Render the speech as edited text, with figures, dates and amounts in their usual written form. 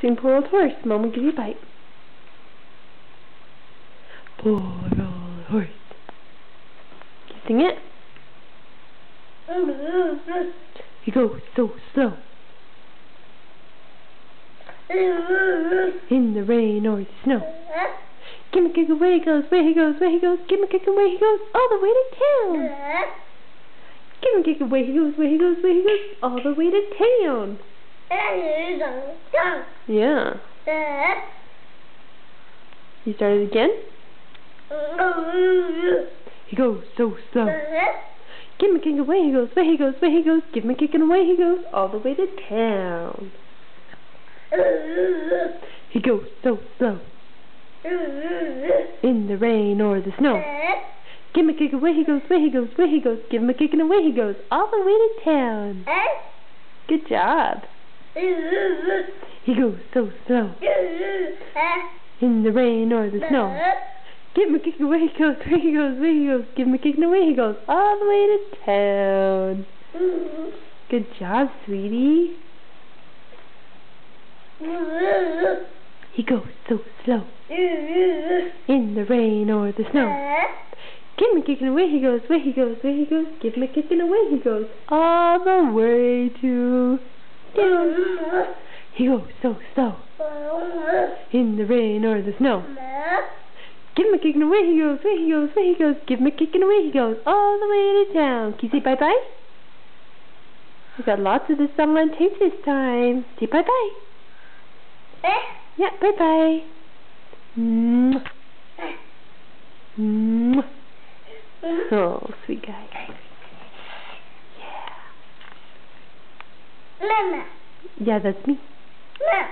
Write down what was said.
Sing poor old horse. Mom will give you a bite. Poor old horse. Can you sing it? You go so slow. In the rain or the snow. Give me a kick away he goes, where he goes, where he goes. Give me a kick away he goes, all the way to town. Give me a kick away he goes, where he goes, where he goes, all the way to town. Yeah. You start it again? He goes so slow. Give me a kick away he goes, where he goes, where he goes. Give me a kick and away he goes, all the way to town. He goes so slow. In the rain or the snow. Give him a kick away he goes, where he goes, where he goes. Give him a kick and away he goes, all the way to town. Good job. He goes so slow. In the rain or the snow. Give him a kick away he goes, where he goes, where he goes. Give him a kick and away he goes, all the way to town. Good job, sweetie. He goes so slow. In the rain or the snow. Give him a kick and away he goes, where he goes, where he goes. Give him a kick and away he goes, all the way to town. He goes so slow. In the rain or the snow. Give him a kick and away he goes, where he goes, where he goes. Give him a kick and away he goes, all the way to town. Can you say bye-bye? We got lots of this song on tape this time. Say bye-bye. Yeah, bye-bye. Oh, sweet guy. Yeah. Mama. Yeah, that's me. Mama.